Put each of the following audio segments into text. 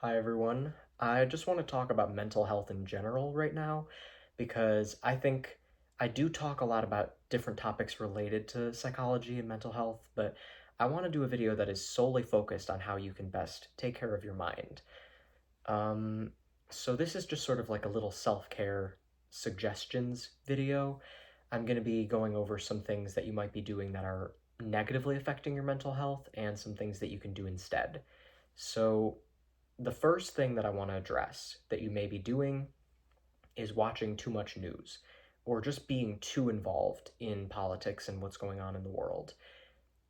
Hi, everyone. I just want to talk about mental health in general right now because I think I do talk a lot about different topics related to psychology and mental health, but I want to do a video that is solely focused on how you can best take care of your mind. Um, so this is just sort of like a little self-care suggestions video. I'm going to be going over some things that you might be doing that are negatively affecting your mental health and some things that you can do instead. So the first thing that I want to address that you may be doing is watching too much news or just being too involved in politics and what's going on in the world.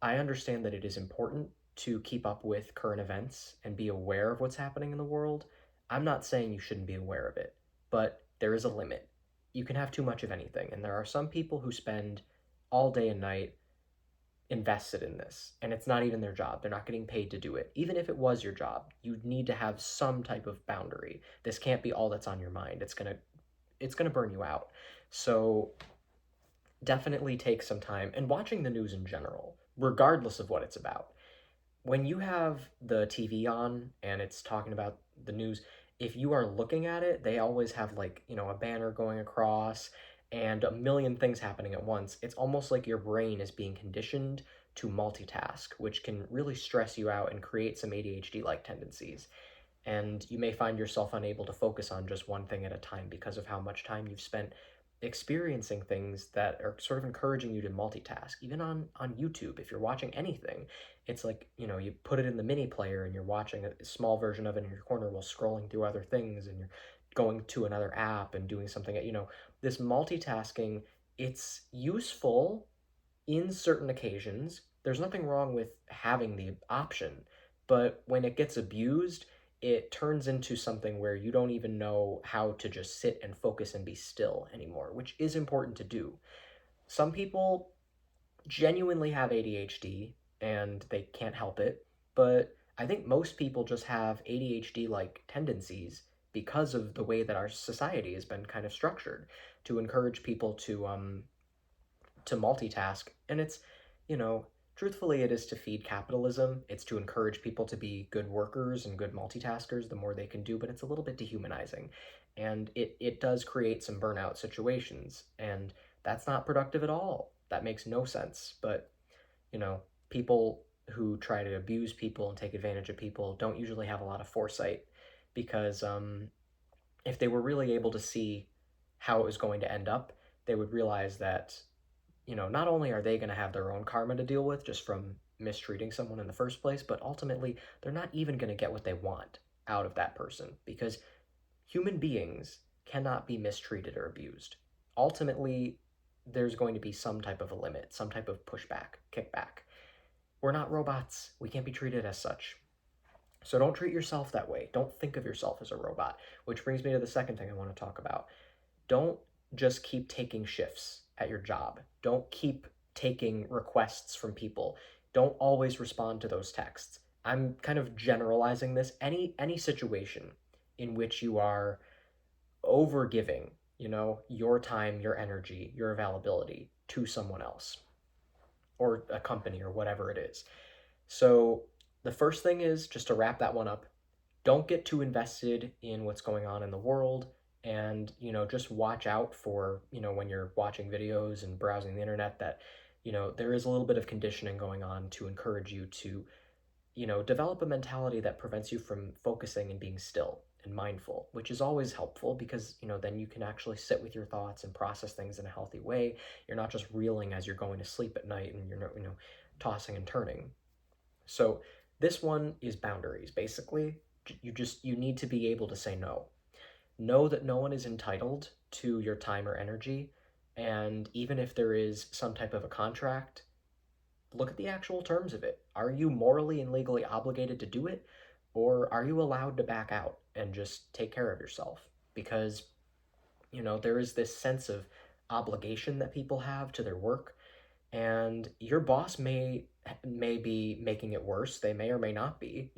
I understand that it is important to keep up with current events and be aware of what's happening in the world. I'm not saying you shouldn't be aware of it, but there is a limit. You can have too much of anything, and there are some people who spend all day and night invested in this, and it's not even their job. They're not getting paid to do it. Even if it was your job, you need to have some type of boundary. This can't be all that's on your mind. It's going to burn you out. So definitely take some time and watching the news in general, regardless of what it's about. When you have the TV on and it's talking about the news, if you are looking at it, they always have like, a banner going across and a million things happening at once. It's almost like your brain is being conditioned to multitask, which can really stress you out and create some ADHD like tendencies. And you may find yourself unable to focus on just one thing at a time because of how much time you've spent experiencing things that are sort of encouraging you to multitask. Even on YouTube, if you're watching anything, it's like, you put it in the mini player and you're watching a small version of it in your corner while scrolling through other things, and you're going to another app and doing something. This multitasking, it's useful in certain occasions. There's nothing wrong with having the option, but when it gets abused, it turns into something where you don't even know how to just sit and focus and be still anymore, which is important to do. Some people genuinely have ADHD and they can't help it, but I think most people just have ADHD like tendencies because of the way that our society has been kind of structured to encourage people to multitask. And it's, you know, truthfully, it is to feed capitalism. It's to encourage people to be good workers and good multitaskers the more they can do, but it's a little bit dehumanizing. And it does create some burnout situations. And that's not productive at all. That makes no sense. But, you know, people who try to abuse people and take advantage of people don't usually have a lot of foresight because if they were really able to see how it was going to end up, they would realize that not only are they going to have their own karma to deal with just from mistreating someone in the first place, but ultimately they're not even going to get what they want out of that person because human beings cannot be mistreated or abused. Ultimately, there's going to be some type of a limit, some type of pushback, kickback. We're not robots. We can't be treated as such. So don't treat yourself that way. Don't think of yourself as a robot, which brings me to the second thing I want to talk about. Don't just keep taking shifts at your job. Don't keep taking requests from people. Don't always respond to those texts. I'm kind of generalizing this. Any situation in which you are over giving, your time, your energy, your availability to someone else or a company or whatever it is. So the first thing is just to wrap that one up, don't get too invested in what's going on in the world, and just watch out for when you're watching videos and browsing the internet that there is a little bit of conditioning going on to encourage you to develop a mentality that prevents you from focusing and being still and mindful, which is always helpful because then you can actually sit with your thoughts and process things in a healthy way. You're not just reeling as you're going to sleep at night and you're not tossing and turning. So this one is boundaries. Basically, you need to be able to say no. Know that no one is entitled to your time or energy, and even if there is some type of a contract, look at the actual terms of it. Are you morally and legally obligated to do it, or are you allowed to back out and just take care of yourself? Because, there is this sense of obligation that people have to their work, and your boss may be making it worse. They may or may not be.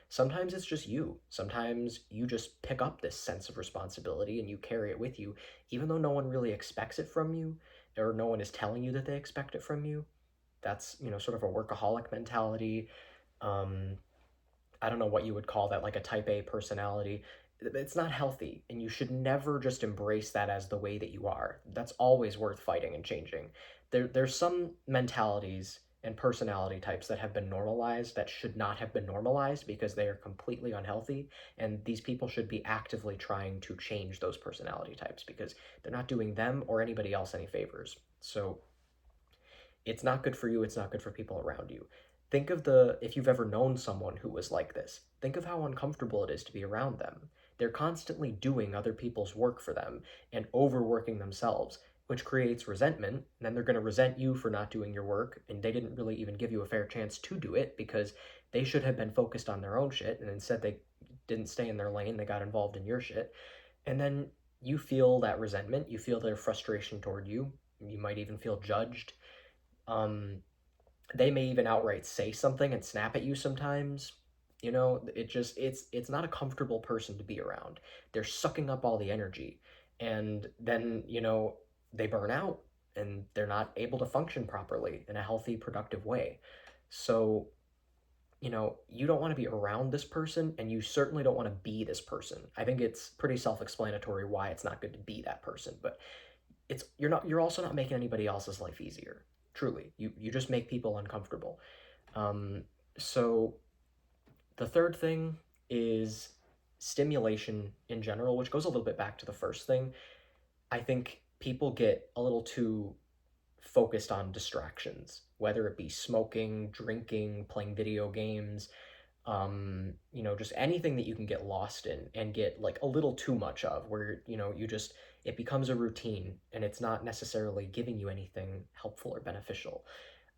Sometimes it's just you. Sometimes you just pick up this sense of responsibility and you carry it with you even though no one really expects it from you, or no one is telling you that they expect it from you. That's sort of a workaholic mentality. um I don't know what you would call that, like a type A personality. It's not healthy, and you should never just embrace that as the way that you are. That's always worth fighting and changing. There's some mentalities and personality types that have been normalized that should not have been normalized because they are completely unhealthy, and these people should be actively trying to change those personality types because they're not doing them or anybody else any favors. So it's not good for you, it's not good for people around you. Think of if you've ever known someone who was like this, think of how uncomfortable it is to be around them. They're constantly doing other people's work for them and overworking themselves, which creates resentment. And then they're going to resent you for not doing your work, and they didn't really even give you a fair chance to do it because they should have been focused on their own shit, and instead they didn't stay in their lane, they got involved in your shit. And then you feel that resentment, you feel their frustration toward you, you might even feel judged. um, they may even outright say something and snap at you sometimes. It's not a comfortable person to be around. They're sucking up all the energy, and then they burn out and they're not able to function properly in a healthy, productive way. So you don't want to be around this person, and you certainly don't want to be this person. I think it's pretty self-explanatory why it's not good to be that person, but you're also not making anybody else's life easier. Truly, you just make people uncomfortable. um, so the third thing is stimulation in general, which goes a little bit back to the first thing. I think people get a little too focused on distractions, whether it be smoking, drinking, playing video games, just anything that you can get lost in and get like a little too much of, where it becomes a routine and it's not necessarily giving you anything helpful or beneficial.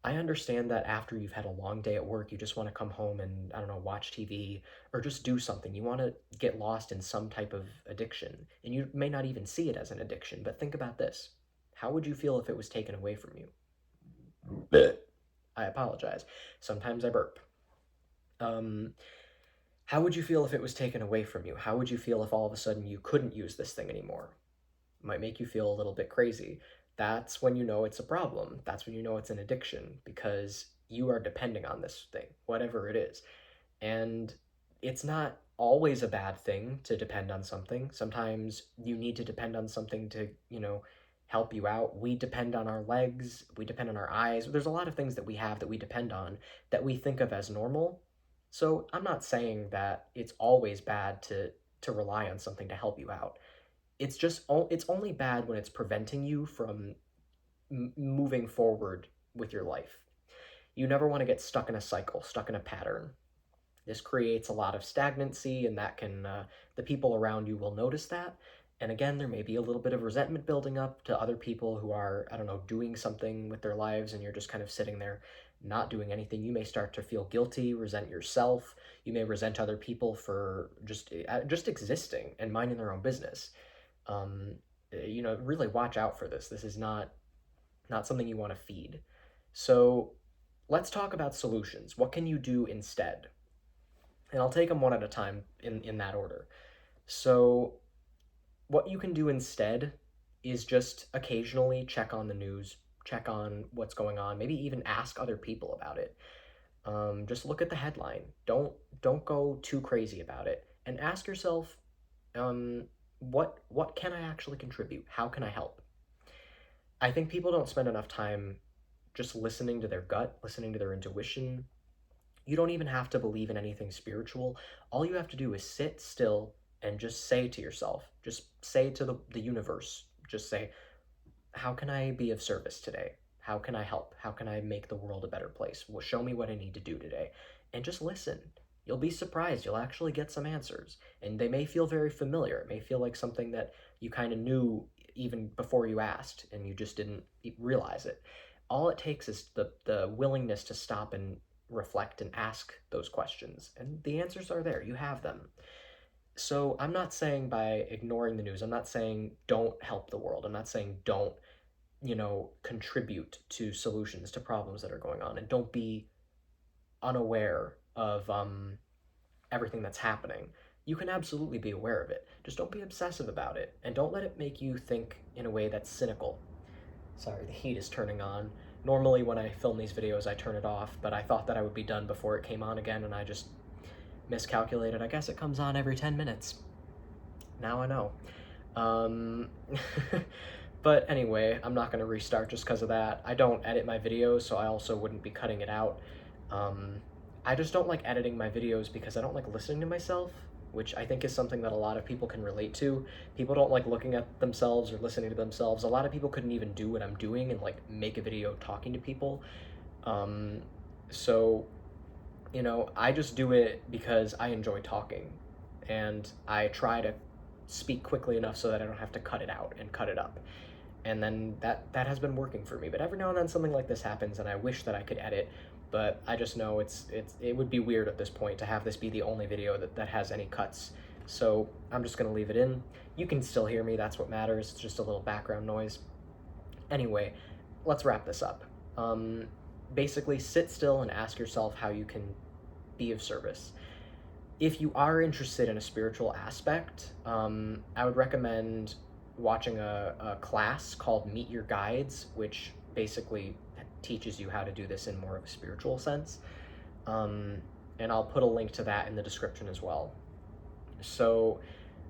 I understand that after you've had a long day at work, you just want to come home and, I don't know, watch TV or just do something. You want to get lost in some type of addiction. And you may not even see it as an addiction, but think about this. How would you feel if it was taken away from you? Bleh. I apologize. Sometimes I burp. Um, how would you feel if it was taken away from you? How would you feel if all of a sudden you couldn't use this thing anymore? It might make you feel a little bit crazy. That's when you know it's a problem. That's when you know it's an addiction because you are depending on this thing, whatever it is. And it's not always a bad thing to depend on something. Sometimes you need to depend on something to, help you out. We depend on our legs, we depend on our eyes. There's a lot of things that we have that we depend on that we think of as normal. So I'm not saying that it's always bad to rely on something to help you out. It's only bad when it's preventing you from moving forward with your life. You never want to get stuck in a cycle, stuck in a pattern. This creates a lot of stagnancy, and that can the people around you will notice that. And again, there may be a little bit of resentment building up to other people who are, I don't know, doing something with their lives, and you're just kind of sitting there not doing anything. You may start to feel guilty, resent yourself. You may resent other people for just existing and minding their own business. um, really watch out for this. This is not something you want to feed. So let's talk about solutions. What can you do instead? And I'll take them one at a time in that order. So what you can do instead is just occasionally check on the news, check on what's going on, maybe even ask other people about it. Just look at the headline. Don't go too crazy about it, and ask yourself, what can I actually contribute? How can I help? I think people don't spend enough time just listening to their gut, listening to their intuition. You don't even have to believe in anything spiritual. All you have to do is sit still and just say to yourself, just say to the universe, just say, how can I be of service today? How can I help? How can I make the world a better place? Well, show me what I need to do today. And just listen. You'll be surprised. You'll actually get some answers. And they may feel very familiar. It may feel like something that you kind of knew even before you asked and you just didn't realize it. All it takes is the willingness to stop and reflect and ask those questions. And the answers are there. You have them. So I'm not saying by ignoring the news, I'm not saying don't help the world. I'm not saying don't, contribute to solutions to problems that are going on, and don't be unaware of everything that's happening. You can absolutely be aware of it. Just don't be obsessive about it, and don't let it make you think in a way that's cynical. Sorry, the heat is turning on. Normally when I film these videos, I turn it off, but I thought that I would be done before it came on again, and I just miscalculated. I guess it comes on every 10 minutes. Now I know. Um, but anyway, I'm not going to restart just because of that. I don't edit my videos, so I also wouldn't be cutting it out. Um, I just don't like editing my videos because I don't like listening to myself, which I think is something that a lot of people can relate to. People don't like looking at themselves or listening to themselves. A lot of people couldn't even do what I'm doing and like make a video talking to people. Um, so, I just do it because I enjoy talking, and I try to speak quickly enough so that I don't have to cut it out and cut it up. And then that has been working for me. But every now and then something like this happens, and I wish that I could edit, but I just know it would be weird at this point to have this be the only video that has any cuts. So I'm just gonna leave it in. You can still hear me, that's what matters. It's just a little background noise. Anyway, let's wrap this up. Basically, sit still and ask yourself how you can be of service. If you are interested in a spiritual aspect, I would recommend watching a class called Meet Your Guides, which basically teaches you how to do this in more of a spiritual sense. And I'll put a link to that in the description as well. So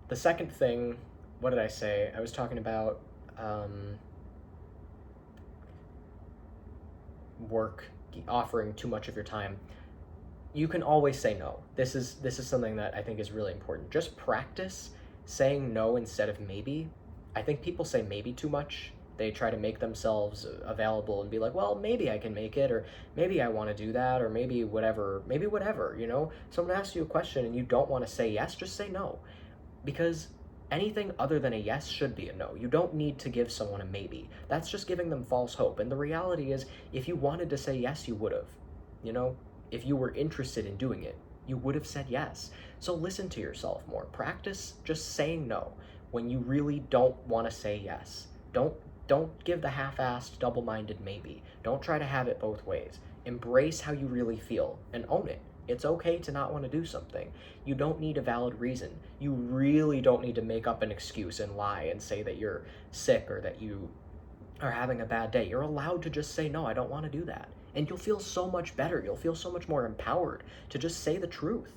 the second thing, what did I say? I was talking about work offering too much of your time. You can always say no. This is something that I think is really important. Just practice saying no instead of maybe. I think people say maybe too much. They try to make themselves available and be like, well, maybe I can make it, or maybe I want to do that, or maybe whatever, Someone asks you a question and you don't want to say yes, just say no. Because anything other than a yes should be a no. You don't need to give someone a maybe. That's just giving them false hope. And the reality is, if you wanted to say yes, you would have. If you were interested in doing it, you would have said yes. So listen to yourself more. Practice just saying no when you really don't want to say yes. Don't give the half-assed, double-minded maybe. Don't try to have it both ways. Embrace how you really feel and own it. It's okay to not want to do something. You don't need a valid reason. You really don't need to make up an excuse and lie and say that you're sick or that you are having a bad day. You're allowed to just say, no, I don't want to do that. And you'll feel so much better. You'll feel so much more empowered to just say the truth,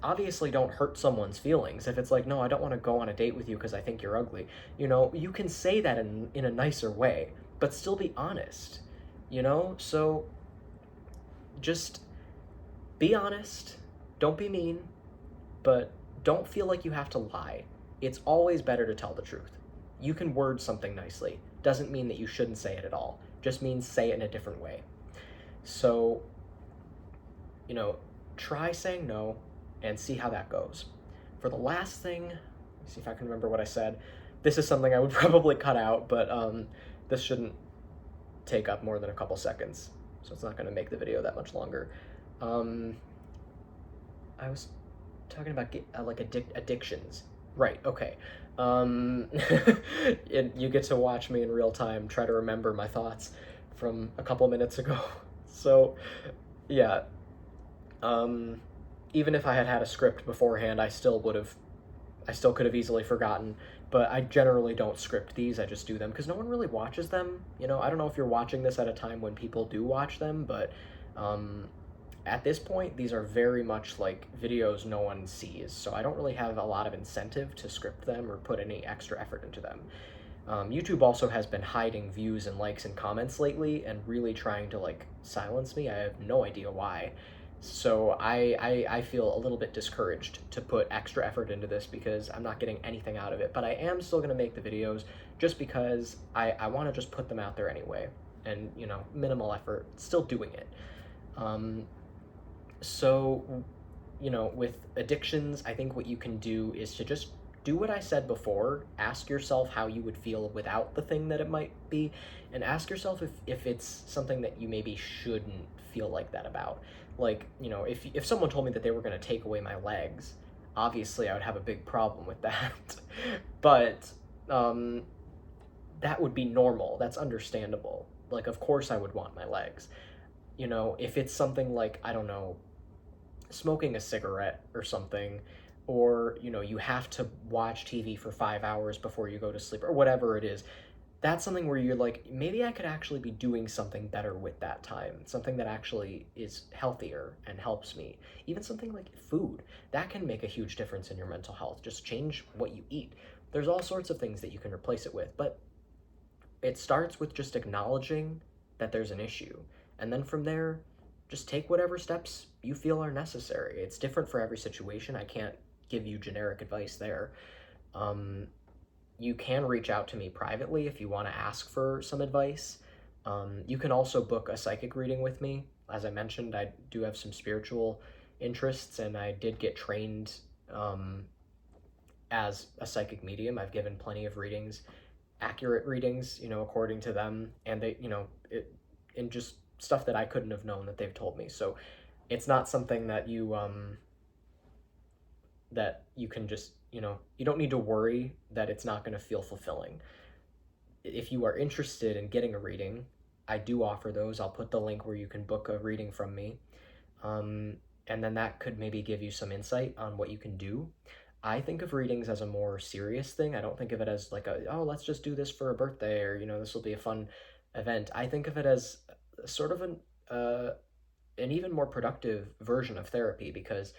Obviously don't hurt someone's feelings. If it's like, no, I don't want to go on a date with you because I think you're ugly, you can say that in a nicer way, but still be honest, So just be honest. Don't be mean, but don't feel like you have to lie. It's always better to tell the truth. You can word something nicely. Doesn't mean that you shouldn't say it at all. Just means say it in a different way. So, try saying no and see how that goes. For the last thing, let me see if I can remember what I said. This is something I would probably cut out, but this shouldn't take up more than a couple seconds, so it's not going to make the video that much longer. I was talking about addictions. Right, okay. You get to watch me in real time try to remember my thoughts from a couple minutes ago. So, yeah. Even if I had had a script beforehand, I still could have easily forgotten, but I generally don't script these, I just do them, because no one really watches them, I don't know if you're watching this at a time when people do watch them, but, at this point, these are very much like videos no one sees, so I don't really have a lot of incentive to script them or put any extra effort into them. YouTube also has been hiding views and likes and comments lately and really trying to silence me. I have no idea why. So I feel a little bit discouraged to put extra effort into this because I'm not getting anything out of it. But I am still going to make the videos just because I want to just put them out there anyway. And, minimal effort, still doing it. So, with addictions, I think what you can do is to just do what I said before. Ask yourself how you would feel without the thing that it might be, and ask yourself if it's something that you maybe shouldn't feel like that about. If someone told me that they were going to take away my legs, obviously I would have a big problem with that. But that would be normal. That's understandable. Of course I would want my legs. If it's something like, I don't know, smoking a cigarette or something, or, you have to watch TV for 5 hours before you go to sleep, or whatever it is, that's something where you're like, maybe I could actually be doing something better with that time, something that actually is healthier and helps me. Even something like food, that can make a huge difference in your mental health. Just change what you eat. There's all sorts of things that you can replace it with, but it starts with just acknowledging that there's an issue. And then from there, just take whatever steps you feel are necessary. It's different for every situation. I can't give you generic advice there. Um, you can reach out to me privately if you want to ask for some advice. You can also book a psychic reading with me. As I mentioned, I do have some spiritual interests, and I did get trained um, as a psychic medium. I've given plenty of readings, accurate readings, according to them, and they, and just stuff that I couldn't have known that they've told me. So it's not something that you can just, you don't need to worry that it's not going to feel fulfilling. If you are interested in getting a reading, I do offer those. I'll put the link where you can book a reading from me. Um, and then that could maybe give you some insight on what you can do. I think of readings as a more serious thing. I don't think of it as like oh, let's just do this for a birthday, or, this will be a fun event. I think of it as sort of an even more productive version of therapy, because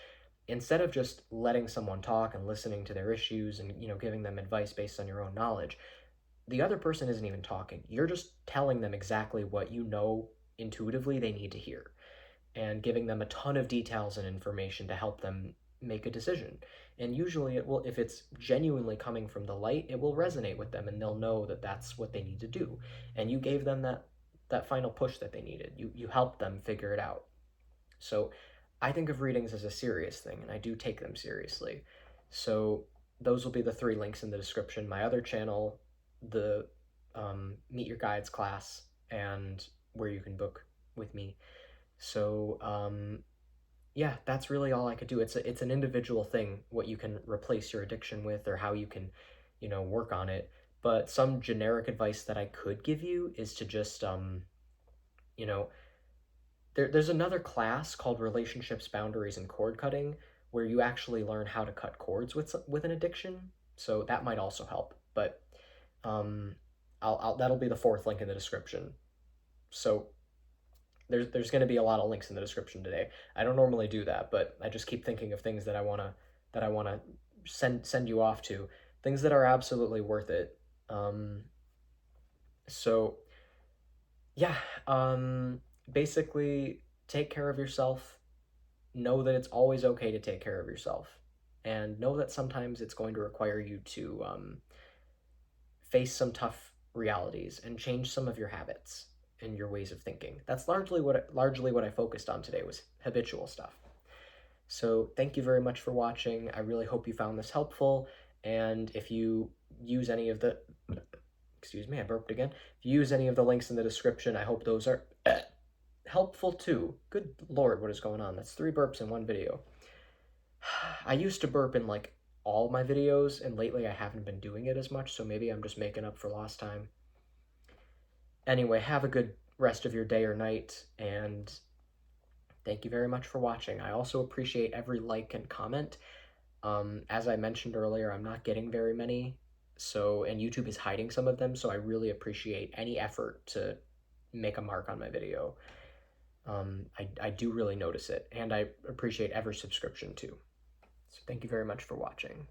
instead of just letting someone talk and listening to their issues and, giving them advice based on your own knowledge, the other person isn't even talking. You're just telling them exactly what you know intuitively they need to hear, and giving them a ton of details and information to help them make a decision. And usually it will, if it's genuinely coming from the light, it will resonate with them, and they'll know that that's what they need to do. And you gave them that final push that they needed. You helped them figure it out. So I think of readings as a serious thing, and I do take them seriously. So those will be the 3 links in the description. My other channel, the Meet Your Guides class, and where you can book with me. So yeah, that's really all I could do. It's an individual thing what you can replace your addiction with, or how you can, work on it. But some generic advice that I could give you is to just you know, there's another class called Relationships, Boundaries, and Cord Cutting, where you actually learn how to cut cords with an addiction. So that might also help. But um, that'll be the 4th link in the description. So there's going to be a lot of links in the description today. I don't normally do that, but I just keep thinking of things that I wanna send you off to, things that are absolutely worth it. Um, so yeah, basically take care of yourself. Know that it's always okay to take care of yourself, and know that sometimes it's going to require you to face some tough realities and change some of your habits and your ways of thinking. That's largely what I focused on today, was habitual stuff. So thank you very much for watching. I really hope you found this helpful. And if you use any of the, excuse me, I burped again. If you use any of the links in the description, I hope those are helpful too. Good Lord, what is going on? That's 3 burps in one video. I used to burp in like all my videos, and lately I haven't been doing it as much, so maybe I'm just making up for lost time. Anyway, have a good rest of your day or night, and thank you very much for watching. I also appreciate every like and comment. As I mentioned earlier, I'm not getting very many, and YouTube is hiding some of them, so I really appreciate any effort to make a mark on my video. I do really notice it, and I appreciate every subscription too. So thank you very much for watching.